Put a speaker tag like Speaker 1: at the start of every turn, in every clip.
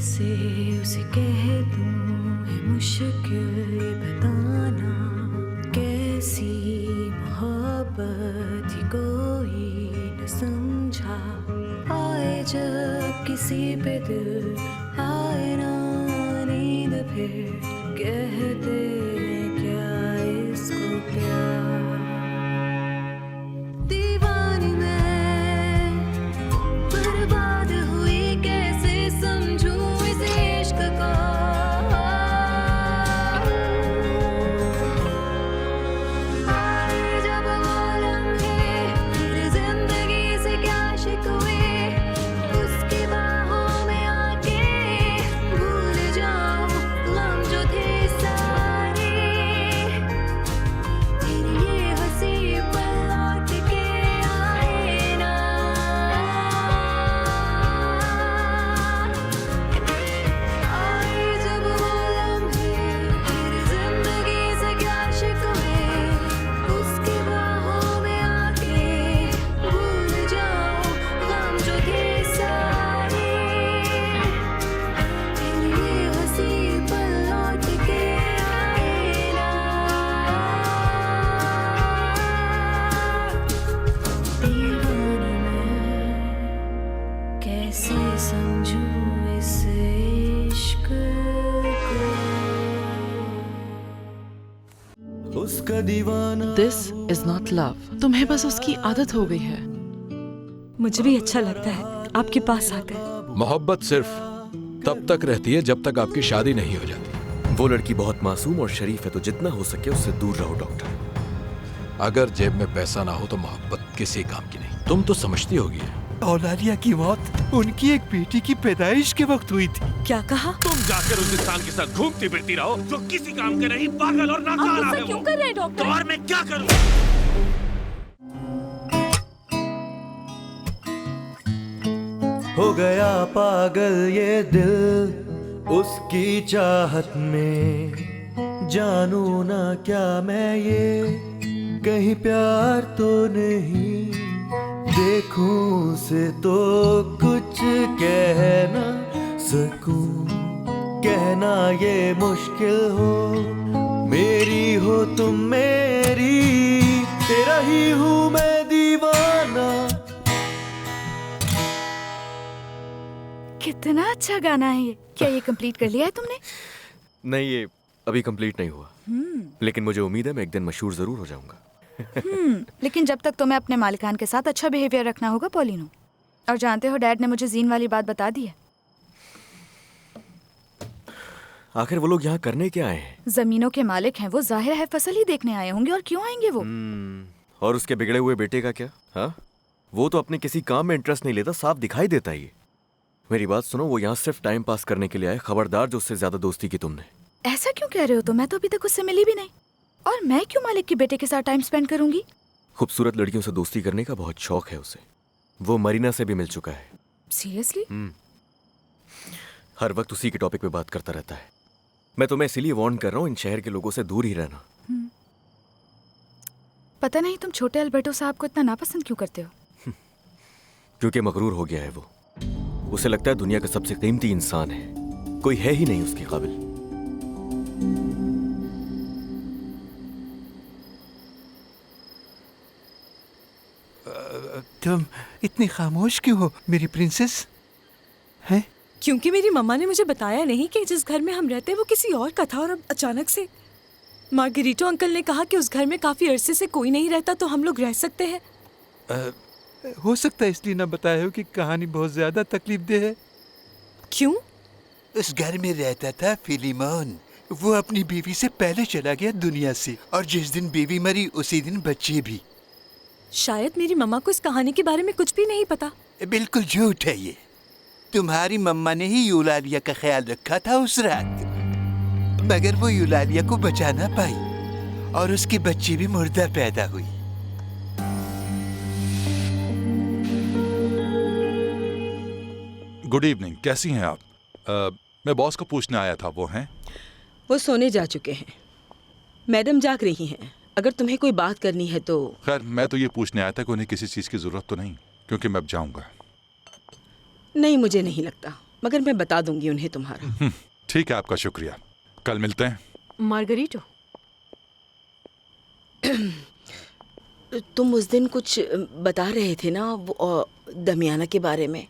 Speaker 1: कैसे उसे कह दूं है मुश्किल ये बताना, कैसी मोहब्बत ही कोई न समझा। आए जब किसी पे दिल आए ना नींद, फिर कहते हैं क्या इसको प्यार। दीवानी मैं बर्बाद हुई, कैसे समझूं इस इश्क को। आए जब वो लम्हे मेरी जिंदगी से क्या शिकवे, उसकी बाहों में आके भूल जाऊं गम जो थे सारे। फिर ये हंसी पल लौट के आए ना। आए जब वो लम्हे मेरी जिंदगी से क्या शिकवे, उसकी बाहों में आके भूल जाऊं गम जो थे सारे। फिर ये हंसी पल लौट के आए ना। दीवानी मैं कैसे समझूं इस इश्क को।
Speaker 2: उसका दीवाना
Speaker 3: दिस इज नॉट लव। तुम्हें बस उसकी आदत हो गई है।
Speaker 4: मुझे भी अच्छा लगता है आपके पास आकर।
Speaker 5: मोहब्बत सिर्फ तब तक रहती है जब तक आपकी शादी नहीं हो जाती।
Speaker 2: वो लड़की बहुत मासूम और शरीफ है, तो जितना हो सके उससे दूर रहो डॉक्टर।
Speaker 5: अगर जेब में पैसा ना हो तो मोहब्बत किसी काम की नहीं। तुम तो समझती होगी।
Speaker 6: औलालिया की मौत उनकी एक बेटी की पैदाइश के वक्त हुई थी।
Speaker 4: क्या कहा?
Speaker 7: तुम जाकर उस इंसान के साथ घूमती फिरती रहो जो किसी काम के नहीं, पागल और नाकारा है
Speaker 4: क्यों
Speaker 7: वो।
Speaker 4: कर रहे हैं
Speaker 7: तो
Speaker 4: डॉक्टर?
Speaker 7: और मैं क्या करूं?
Speaker 2: हो गया पागल ये दिल उसकी चाहत में, जानू ना क्या मैं ये कहीं प्यार तो नहीं। देखूं से तो कुछ कह ना सकूं, कहना ये मुश्किल हो। मेरी हो तुम मेरी, तेरा ही हूँ मैं दीवाना।
Speaker 4: कितना अच्छा गाना है ये। क्या ये कंप्लीट कर लिया है तुमने?
Speaker 2: नहीं, ये अभी कंप्लीट नहीं हुआ, लेकिन मुझे उम्मीद है मैं एक दिन मशहूर जरूर हो जाऊंगा।
Speaker 4: लेकिन जब तक तुम्हें अपने मालिकान के साथ अच्छा बिहेवियर रखना होगा पॉलिनो। और जानते हो डैड ने मुझे जीन वाली बात बता दी है।
Speaker 2: आखिर वो लोग यहाँ करने क्या आए हैं?
Speaker 4: जमीनों के मालिक हैं वो, जाहिर है फसल ही देखने आए होंगे। और क्यों आएंगे वो?
Speaker 2: और उसके बिगड़े हुए बेटे का क्या? हाँ, वो तो अपने किसी काम में इंटरेस्ट नहीं लेता, साफ दिखाई देता ही। मेरी बात सुनो, वो यहाँ सिर्फ टाइम पास करने के लिए आए। खबरदार जो उससे ज्यादा दोस्ती की तुमने।
Speaker 4: ऐसा क्यों कह रहे हो तुम? मैं तो अभी तक उससे मिली भी नहीं। और मैं क्यों मालिक के बेटे के साथ टाइम स्पेंड करूंगी?
Speaker 2: खूबसूरत लड़कियों से दोस्ती करने का बहुत शौक है उसे। वो मरीना से भी मिल चुका है।
Speaker 4: सीरियसली?
Speaker 2: हर वक्त उसी के टॉपिक पे बात करता रहता है। मैं तुम्हें इसीलिए वार्न कर रहा हूँ, इन शहर के लोगों से दूर ही रहना।
Speaker 4: पता नहीं तुम छोटे अल्बर्टो साहब को इतना नापसंद क्यों करते हो?
Speaker 2: क्योंकि मगरूर हो गया है वो। उसे लगता है दुनिया का सबसे कीमती इंसान है, कोई है ही नहीं उसके काबिल।
Speaker 6: तुम इतनी खामोश क्यों हो मेरी प्रिंसेस? हैं?
Speaker 8: क्योंकि मेरी मम्मा ने मुझे बताया नहीं कि जिस घर में हम रहते हैं वो किसी और का था। और अब अचानक से मार्गेरिटो अंकल ने कहा कि उस घर में काफी अरसे से कोई नहीं रहता, तो हम लोग रह सकते हैं।
Speaker 6: हो सकता है इसलिए ना बताया हो कि कहानी बहुत ज्यादा तकलीफ दे है।
Speaker 8: क्यों?
Speaker 6: उस घर में रहता था फिलिमोन। वो अपनी बीवी से पहले चला गया दुनिया से, और जिस दिन बीवी मरी उसी दिन बच्चे भी।
Speaker 8: शायद मेरी मम्मा को इस कहानी के बारे में कुछ भी नहीं पता।
Speaker 6: बिल्कुल झूठ है ये। तुम्हारी मम्मा ने ही यूलालिया का ख्याल रखा था उस रात, मगर वो यूलालिया को बचा ना पाई और उसकी बच्ची भी मुर्दा पैदा हुई।
Speaker 9: गुड इवनिंग, कैसी हैं आप? मैं बॉस को पूछने आया था। वो हैं?
Speaker 10: वो सोने जा चुके हैं। मैडम जाग रही हैं। अगर तुम्हें कोई बात करनी है तो।
Speaker 9: खैर, मैं तो ये पूछने आया था कि उन्हें किसी चीज़ की ज़रूरत तो नहीं, क्योंकि मैं अब जाऊंगा।
Speaker 10: नहीं, मुझे नहीं लगता। मगर मैं बता दूंगी उन्हें तुम्हारा।
Speaker 9: ठीक है, आपका शुक्रिया। कल मिलते हैं।
Speaker 3: मार्गरीटो,
Speaker 10: तुम उस दिन कुछ बता रहे थे ना वो दमियाना के बारे में।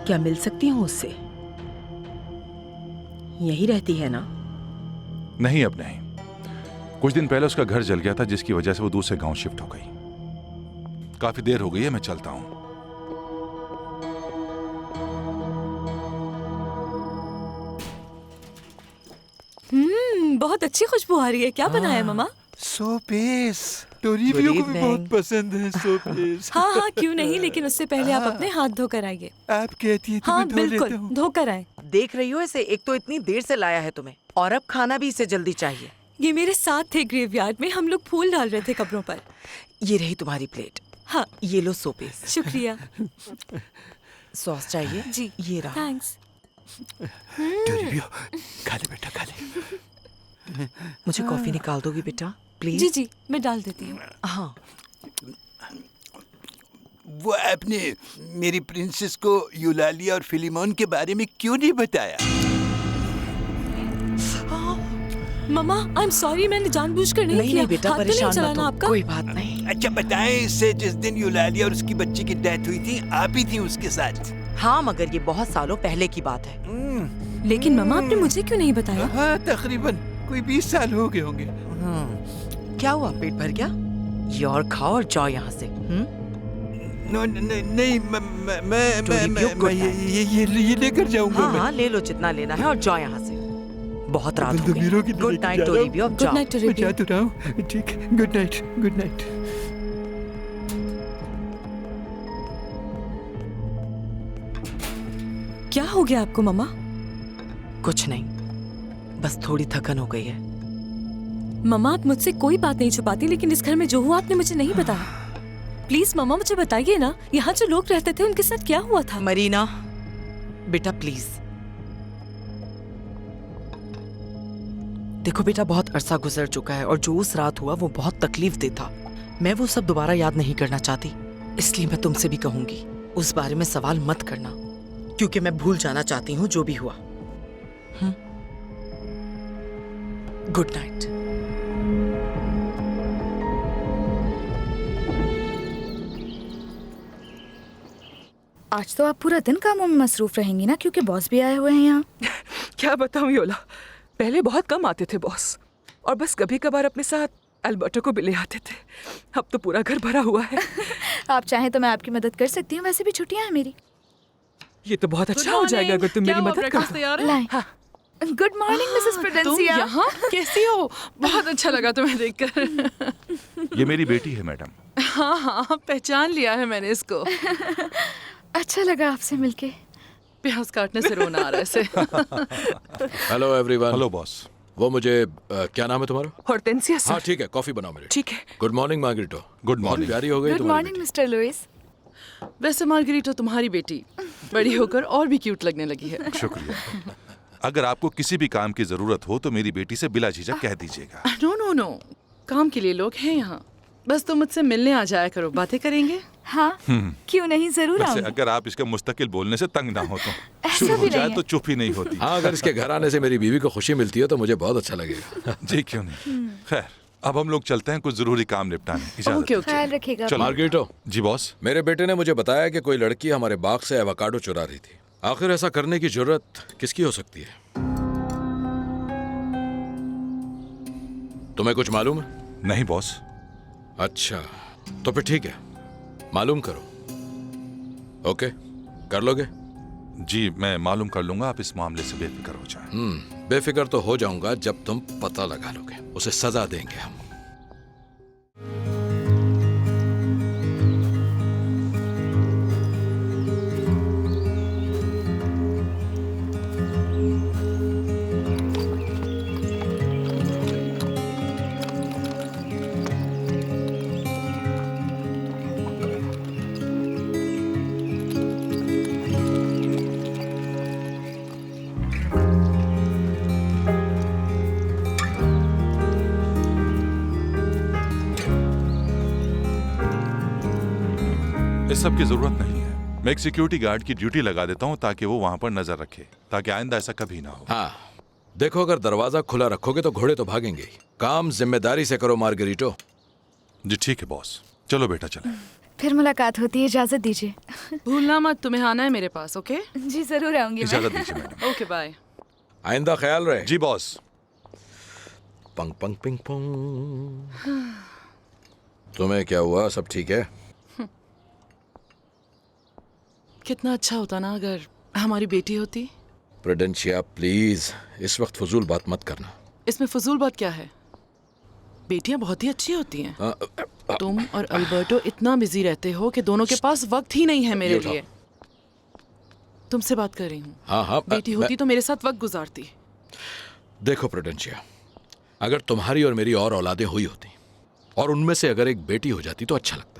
Speaker 10: क्या मिल सकती हूँ उससे? यही रहती है ना?
Speaker 9: नहीं, अब नहीं। कुछ दिन पहले उसका घर जल गया था, जिसकी वजह से वो दूसरे गांव शिफ्ट हो गई। काफी देर हो गई है, मैं चलता हूँ।
Speaker 8: बहुत अच्छी खुशबू आ रही है। क्या बनाया मम्मा?
Speaker 6: सोपेस। टोरीबियो को भी बहुत पसंद है सोपेस।
Speaker 8: हाँ हाँ, क्यों नहीं, लेकिन उससे पहले आप अपने हाथ धोकर आइए।
Speaker 6: आप कहती है तो
Speaker 8: हाँ
Speaker 6: मैं धो
Speaker 8: बिल्कुल,
Speaker 6: लेता हूँ।
Speaker 8: धोकर आए।
Speaker 11: देख रही हो इसे, एक तो इतनी देर से लाया है तुम्हें, और अब खाना भी इसे जल्दी चाहिए।
Speaker 8: ये मेरे साथ थे ग्रेवयार्ड में, हम लोग फूल डाल रहे थे कब्रों पर।
Speaker 11: ये रही तुम्हारी प्लेट।
Speaker 8: हाँ,
Speaker 11: ये लो सोपेस।
Speaker 8: शुक्रिया।
Speaker 11: सॉस चाहिए?
Speaker 8: जी,
Speaker 11: ये रहा।
Speaker 8: थैंक्स।
Speaker 6: टोरीबियो, खा ले बेटा, खा ले।
Speaker 11: मुझे कॉफी निकाल दोगी बेटा, प्लीज?
Speaker 8: जी जी, मैं डाल देती हूँ।
Speaker 11: हाँ।
Speaker 6: वो आपने मेरी प्रिंसेस को यूलालिया और फिलिमोन के बारे में क्यों नहीं बताया?
Speaker 8: मम्मा, आई एम सॉरी, मैंने जानबूझकर नहीं किया।
Speaker 11: नहीं बेटा,
Speaker 8: हाथ तो नहीं
Speaker 11: परेशान
Speaker 8: चलाना
Speaker 11: मत हो,
Speaker 8: आपका।
Speaker 11: कोई बात नहीं।
Speaker 6: अच्छा बताएं इससे, जिस दिन यूलालिया और उसकी बच्ची की डेथ हुई थी, आप ही थी उसके साथ?
Speaker 11: हाँ, मगर ये बहुत सालों पहले की बात है।
Speaker 8: लेकिन मम्मा, आपने मुझे क्यों नहीं बताया?
Speaker 6: हाँ, तकरीबन कोई 20 साल हो गए होंगे।
Speaker 11: क्या हुआ, पेट भर गया? ये और खाओ और जाओ यहाँ से।
Speaker 6: नहीं, मैं ये लेकर जाऊंगा।
Speaker 11: हाँ हाँ, ले लो जितना लेना है और जाओ यहाँ से। बहुत रात हो
Speaker 6: बंदूकीरों
Speaker 11: गई।
Speaker 6: की
Speaker 11: गुड नाइट टोरीबियो, अब
Speaker 8: गुड
Speaker 11: जाओ।
Speaker 8: नाइट
Speaker 6: मैं
Speaker 8: टोरीबियो।
Speaker 6: जा तो रहा हूँ। ठीक, गुड नाइट, गुड नाइट।
Speaker 8: क्या हो गया आपको मम्मा?
Speaker 11: कुछ नहीं, बस थोड़ी थकन हो गई है।
Speaker 8: मम्मा, आप मुझसे कोई बात नहीं छुपाती, लेकिन इस घर में जो हुआ आपने मुझे नहीं बताया। प्लीज मम्मा, मुझे बताइए ना, यहाँ जो लोग रहते थे उनके साथ क्या हुआ था?
Speaker 11: मरीना बेटा प्लीज। देखो बेटा, बहुत अरसा गुजर चुका है और जो उस रात हुआ वो बहुत तकलीफ दे था। मैं वो सब दोबारा याद नहीं करना चाहती, इसलिए मैं तुमसे भी कहूंगी उस बारे में सवाल मत करना, क्योंकि मैं भूल जाना चाहती हूँ जो भी हुआ। Good night.
Speaker 4: आज तो आप पूरा दिन कामों में मसरूफ रहेंगी ना, क्योंकि बॉस भी आए हुए हैं यहाँ।
Speaker 3: क्या बताऊं योला, पहले बहुत कम आते थे बॉस, और बस कभी कभार अपने साथ अल्बर्टो को भी ले आते थे। अब तो पूरा घर भरा हुआ है।
Speaker 4: आप चाहें तो मैं आपकी मदद कर सकती हूँ, वैसे भी छुट्टियां हैं मेरी।
Speaker 3: ये तो बहुत अच्छा हो जाएगा अगर तुम मेरी मदद कर दो।
Speaker 4: लाएं। गुड मॉर्निंग मिसेस
Speaker 3: तुम
Speaker 4: प्रुडेंसिया।
Speaker 3: यहाँ कैसी हो? बहुत अच्छा लगा तुम्हें देखकर।
Speaker 9: ये मेरी बेटी है मैडम।
Speaker 3: हाँ हाँ, पहचान लिया है मैंने इसको।
Speaker 4: अच्छा लगा आपसे मिलके।
Speaker 3: प्याज काटने से रोना आ रहा है इसे।
Speaker 5: Hello everyone.
Speaker 9: Hello boss.
Speaker 5: वो मुझे क्या नाम है तुम्हारा?
Speaker 3: हॉर्टेंसिया
Speaker 5: हाँ
Speaker 3: सर।
Speaker 5: ठीक है, कॉफी बनाओ मेरे।
Speaker 3: ठीक है।
Speaker 5: गुड मॉर्निंग मार्गरेटो।
Speaker 9: Good morning.
Speaker 5: प्यारी हो गई
Speaker 4: गुड
Speaker 5: तुम्हारी
Speaker 4: मॉर्निंग मिस्टर लुइस।
Speaker 3: वैसे मार्गरीटो तुम्हारी बेटी बड़ी होकर और भी क्यूट लगने लगी है।
Speaker 9: शुक्रिया। अगर आपको किसी भी काम की जरूरत हो तो मेरी बेटी से बिला झिझक कह दीजिएगा।
Speaker 3: नो नो नो, काम के लिए लोग हैं यहाँ। बस तुम मुझसे मिलने आ जाया करो, बातें करेंगे।
Speaker 4: हाँ, क्यों नहीं, जरूर
Speaker 9: वैसे
Speaker 4: आऊंगी।
Speaker 9: अगर आप इसके मुस्तकिल बोलने से तंग ना हो तो
Speaker 4: ऐसा
Speaker 9: शुरू हो
Speaker 4: भी
Speaker 9: जाए
Speaker 4: नहीं है।
Speaker 9: तो चुप ही नहीं होती।
Speaker 5: हाँ, अगर इसके घर आने से मेरी बीवी को खुशी मिलती है तो मुझे बहुत अच्छा लगेगा।
Speaker 9: जी क्यों नहीं। खैर, अब हम लोग चलते हैं कुछ जरूरी काम निपटाने। इजाजत।
Speaker 3: Okay okay.
Speaker 4: ख्याल रखिएगा।
Speaker 9: चलो।
Speaker 5: मार्गरेटो,
Speaker 9: जी बॉस।
Speaker 5: मेरे बेटे ने मुझे बताया कि कोई लड़की हमारे बाग से एवोकाडो चुरा रही थी। आखिर ऐसा करने की जरूरत किसकी हो सकती है? तुम्हें कुछ मालूम है?
Speaker 9: नहीं बॉस।
Speaker 5: अच्छा, तो फिर ठीक है, मालूम करो। ओके, कर लोगे?
Speaker 9: जी मैं मालूम कर लूंगा, आप इस मामले से बेफिक्र हो जाएं।
Speaker 5: बेफिक्र तो हो जाऊंगा जब तुम पता लगा लोगे। उसे सजा देंगे हम।
Speaker 9: सब की जरूरत नहीं है। मैं एक सिक्योरिटी गार्ड की ड्यूटी लगा देता हूँ ताकि वो वहां पर नजर रखे, ताकि आइंदा ऐसा कभी ना हो।
Speaker 5: हाँ, देखो अगर दरवाजा खुला रखोगे तो घोड़े तो भागेंगे ही। काम जिम्मेदारी से करो मार्गरीटो।
Speaker 9: जी ठीक है बॉस, चलो बेटा चले।
Speaker 4: फिर मुलाकात होती है, इजाजत दीजिए।
Speaker 11: भूलना मत, तुम्हें आना है मेरे पास। ओके
Speaker 4: जी जरूर आऊंगी मैं।
Speaker 9: इजाजत दीजिए मैडम।
Speaker 11: Okay bye.
Speaker 5: आइंदा ख्याल रहे।
Speaker 9: जी बॉस।
Speaker 5: पंग पंग पिंग पोंग। तुम्हें क्या हुआ, सब ठीक है?
Speaker 11: कितना अच्छा होता ना अगर हमारी बेटी होती।
Speaker 5: प्रूडेंशिया प्लीज, इस वक्त फजूल बात मत करना।
Speaker 11: इसमें फजूल बात क्या है? बेटियां बहुत ही अच्छी होती हैं। तुम और अल्बर्टो इतना बिजी रहते हो कि दोनों के पास वक्त ही नहीं है मेरे लिए। तुमसे बात कर रही हूँ।
Speaker 5: हाँ,
Speaker 11: बेटी होती तो मेरे साथ वक्त गुजारती।
Speaker 5: देखो प्रूडेंशिया, अगर तुम्हारी और मेरी और औलादें हुई होती और उनमें से अगर एक बेटी हो जाती तो अच्छा लगता।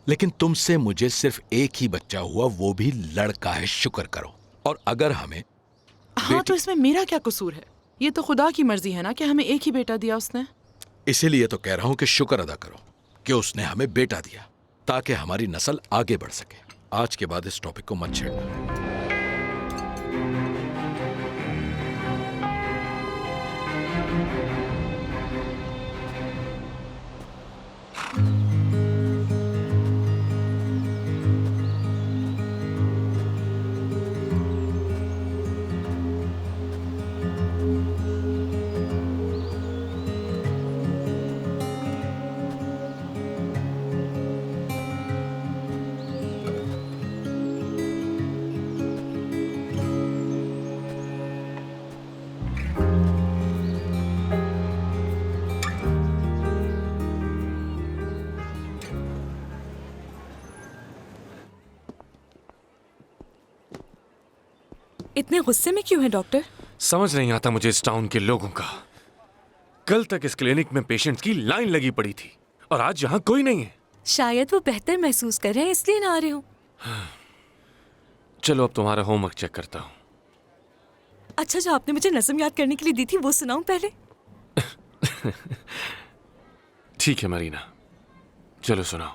Speaker 5: लेकिन तुमसे मुझे सिर्फ एक ही बच्चा हुआ, वो भी लड़का है, शुक्र करो। और अगर हमें
Speaker 11: हाँ तो इसमें मेरा क्या कसूर है? ये तो खुदा की मर्जी है ना कि हमें एक ही बेटा दिया उसने।
Speaker 5: इसीलिए तो कह रहा हूं कि शुक्र अदा करो कि उसने हमें बेटा दिया, ताकि हमारी नस्ल आगे बढ़ सके। आज के बाद इस टॉपिक को मत छेड़ना।
Speaker 8: इतने गुस्से में क्यों है डॉक्टर?
Speaker 7: समझ नहीं आता मुझे इस टाउन के लोगों का। कल तक इस क्लिनिक में पेशेंट्स की लाइन लगी पड़ी थी और आज यहाँ कोई नहीं है।
Speaker 8: शायद वो बेहतर महसूस कर रहे हैं इसलिए ना आ रहे हो।
Speaker 7: चलो अब तुम्हारा होमवर्क चेक करता हूँ।
Speaker 8: अच्छा, जो आपने मुझे नज़म याद करने के लिए दी थी वो सुनाऊं पहले?
Speaker 7: ठीक है मरीना, चलो सुनाओ।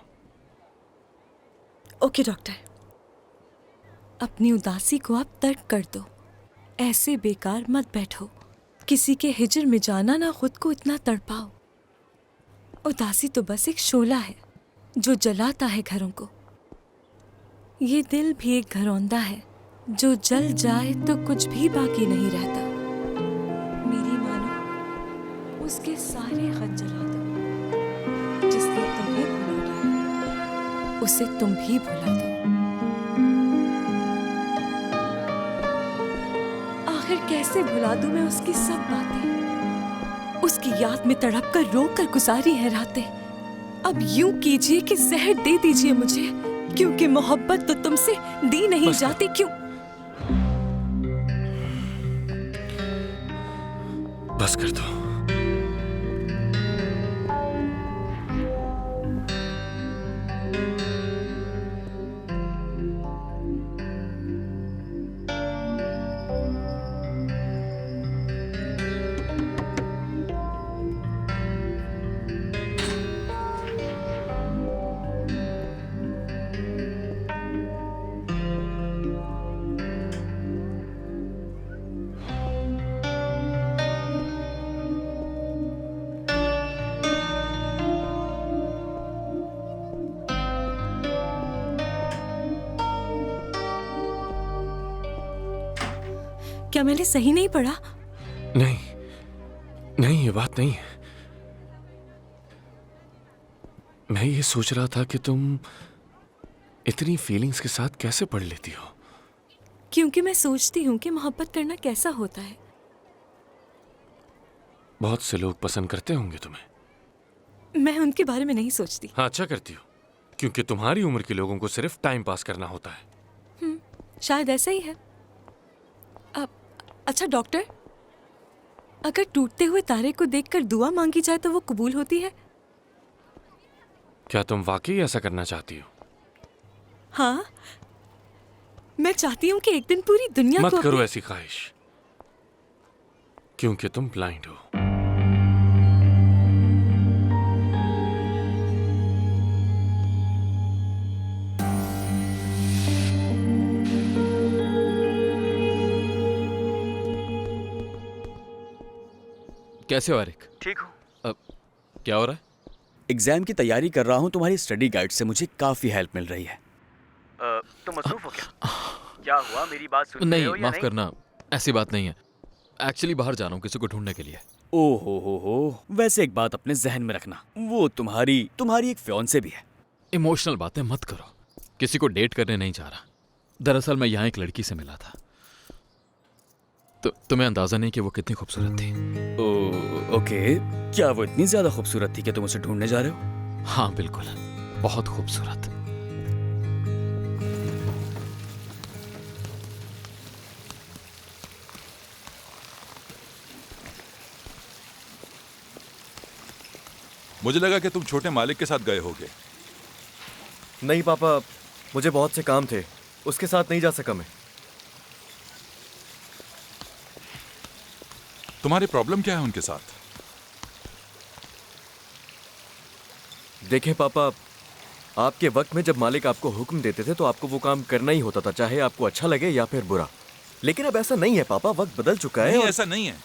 Speaker 8: Okay doctor. अपनी उदासी को आप तर्क कर दो, ऐसे बेकार मत बैठो। किसी के हिजर में जाना ना खुद को इतना तड़पाओ। उदासी तो बस एक शोला है जो जलाता है घरों को। ये दिल भी एक घरौंदा है, जो जल जाए तो कुछ भी बाकी नहीं रहता। मेरी मानो उसके सारे खत जला दो। जिसने तुम्हें भुला डाला उसे तुम भी भुला दो। आखिर कैसे भुला दूं मैं उसकी सब बातें? उसकी याद में तड़प कर रो कर गुजारी है रातें। अब यूं कीजिए कि जहर दे दीजिए मुझे, क्योंकि मोहब्बत तो तुमसे दी नहीं जाती। क्यों?
Speaker 7: बस कर दो।
Speaker 8: क्या मैंने सही नहीं पढ़ा?
Speaker 7: नहीं नहीं, ये बात नहीं है। मैं ये सोच रहा था कि तुम इतनी फीलिंग्स के साथ कैसे पढ़ लेती हो।
Speaker 8: क्योंकि मैं सोचती हूँ कि मोहब्बत करना कैसा होता है।
Speaker 7: बहुत से लोग पसंद करते होंगे तुम्हें।
Speaker 8: मैं उनके बारे में नहीं सोचती।
Speaker 7: हाँ, अच्छा करती हो, क्योंकि तुम्हारी उम्र के लोगों को सिर्फ टाइम पास करना होता है।
Speaker 8: शायद ऐसा ही है। अच्छा डॉक्टर, अगर टूटते हुए तारे को देखकर दुआ मांगी जाए तो वो कबूल होती है?
Speaker 7: क्या तुम वाकई ऐसा करना चाहती हो?
Speaker 8: हाँ, मैं चाहती हूँ कि एक दिन पूरी दुनिया
Speaker 7: मत
Speaker 8: को
Speaker 7: करो ऐसी ख्वाहिश, क्योंकि तुम ब्लाइंड हो।
Speaker 12: कैसे हो एरिक?
Speaker 13: ठीक हूँ।
Speaker 12: क्या हो रहा है?
Speaker 13: एग्जाम की तैयारी कर रहा हूँ। तुम्हारी स्टडी गाइड से मुझे काफी हेल्प मिल रही है।
Speaker 14: तुम मसरूफ हो क्या? क्या हुआ, मेरी बात सुन रहे
Speaker 12: नहीं,
Speaker 14: हो या
Speaker 12: माफ
Speaker 14: नहीं?
Speaker 12: करना, ऐसी बात नहीं है। एक्चुअली बाहर जा रहा हूँ किसी को ढूंढने के लिए।
Speaker 13: ओहो हो, वैसे एक बात अपने जहन में रखना, वो तुम्हारी एक फियांसे भी है।
Speaker 12: इमोशनल बातें मत करो, किसी को डेट करने नहीं जा रहा। दरअसल मैं यहाँ एक लड़की से मिला था, तो तुम्हें अंदाजा नहीं कि वो कितनी खूबसूरत थी।
Speaker 13: ओके, क्या वो इतनी ज्यादा खूबसूरत थी कि तुम उसे ढूंढने जा रहे हो?
Speaker 12: हाँ बिल्कुल, बहुत खूबसूरत।
Speaker 9: मुझे लगा कि तुम छोटे मालिक के साथ गए होगे।
Speaker 2: नहीं पापा, मुझे बहुत से काम थे, उसके साथ नहीं जा सका मैं।
Speaker 9: तुम्हारी प्रॉब्लम क्या है उनके साथ?
Speaker 2: देखें पापा, आपके वक्त में जब मालिक आपको हुक्म देते थे तो आपको वो काम करना ही होता था, चाहे आपको अच्छा लगे या फिर बुरा। लेकिन अब ऐसा नहीं है पापा, वक्त बदल चुका है।
Speaker 9: नहीं, ऐसा नहीं है।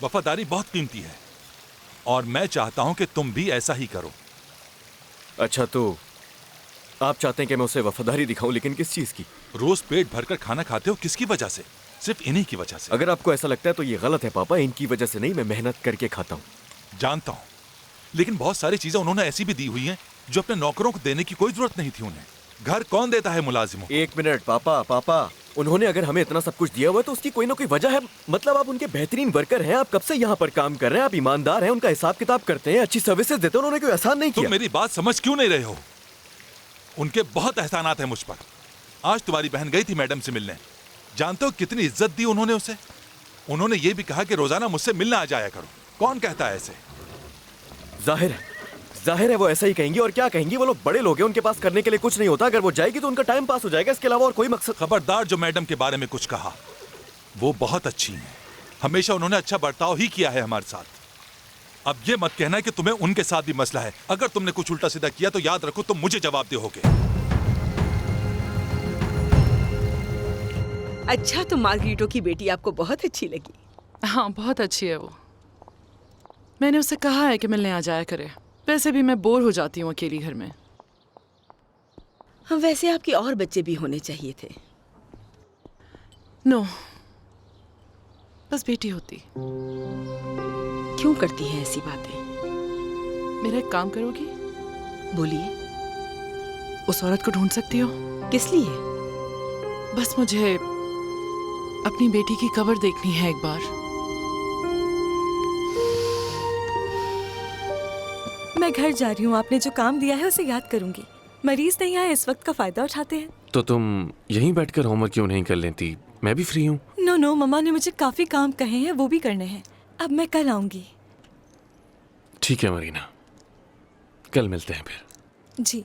Speaker 9: वफादारी बहुत कीमती है और मैं चाहता हूं कि तुम भी ऐसा ही करो।
Speaker 2: अच्छा, तो आप चाहते हैं कि मैं उसे वफादारी दिखाऊं, लेकिन किस चीज की?
Speaker 9: रोज पेट भरकर खाना खाते हो, किसकी वजह से? सिर्फ इन्हीं की वजह से।
Speaker 2: अगर आपको ऐसा लगता है तो ये गलत है पापा, इनकी वजह से नहीं, मैं मेहनत करके खाता हूँ।
Speaker 9: जानता हूँ, लेकिन बहुत सारी चीजें उन्होंने ऐसी भी दी हुई हैं जो अपने नौकरों को देने की कोई जरूरत नहीं थी उन्हें। घर कौन देता है मुलाजिमों?
Speaker 2: एक मिनट पापा, उन्होंने अगर हमें इतना सब कुछ दिया हुआ है तो उसकी कोई ना कोई वजह है। मतलब आप उनके बेहतरीन वर्कर हैं, आप कब से यहाँ पर काम कर रहे हैं, आप ईमानदार हैं, उनका हिसाब किताब करते हैं, अच्छी सर्विसेज देते हैं, उन्होंने कोई एहसान नहीं किया।
Speaker 9: तुम मेरी बात समझ क्यों नहीं रहे हो? उनके बहुत एहसानात हैं मुझ पर। आज तुम्हारी बहन गई थी मैडम से मिलने, जानते हो कितनी इज्जत दी उन्होंने उसे? उन्होंने ये भी कहा कि रोजाना मुझसे मिलने आ जाया करो। कौन कहता है ऐसे?
Speaker 2: जाहिर है वो ऐसा ही कहेंगी, और क्या कहेंगी, वो लोग बड़े लोग हैं, उनके पास करने के लिए कुछ नहीं होता। अगर वो जाएगी तो उनका टाइम पास हो जाएगा, इसके अलावा और कोई मकसद।
Speaker 9: खबरदार जो मैडम के बारे में कुछ कहा, वो बहुत अच्छी हैं, हमेशा उन्होंने अच्छा बर्ताव ही किया है हमारे साथ। अब ये मत कहना कि तुम्हें उनके साथ भी मसला है। अगर तुमने कुछ उल्टा सीधा किया तो याद रखो तुम मुझे जवाब दोगे।
Speaker 10: अच्छा, तो मार्गरीटो की बेटी आपको बहुत अच्छी लगी?
Speaker 3: हाँ, बहुत अच्छी है वो। मैंने उससे कहा है कि मिलने आ जाया करे। वैसे भी मैं बोर हो जाती हूँ अकेली घर में।
Speaker 10: हाँ, वैसे आपके और बच्चे भी होने चाहिए थे।
Speaker 3: नो, बस बेटी होती।
Speaker 10: क्यों करती हैं ऐसी बातें?
Speaker 3: मेरा एक काम करोगी?
Speaker 10: बोलिए।
Speaker 3: उस औरत को ढूंढ सकती हो?
Speaker 10: किस लिए?
Speaker 3: बस मुझे अपनी बेटी की कब्र देखनी है एक बार।
Speaker 8: मैं घर जा रही हूँ, आपने जो काम दिया है उसे याद करूंगी। मरीज नहीं आए, इस वक्त का फायदा उठाते हैं।
Speaker 7: तो तुम यहीं बैठकर होमवर्क क्यों नहीं कर लेती? मैं भी फ्री हूँ।
Speaker 8: नो, मम्मा ने मुझे काफी काम कहे हैं, वो भी करने हैं। अब मैं कल आऊंगी।
Speaker 7: ठीक है मरीना, कल मिलते हैं फिर।
Speaker 8: जी।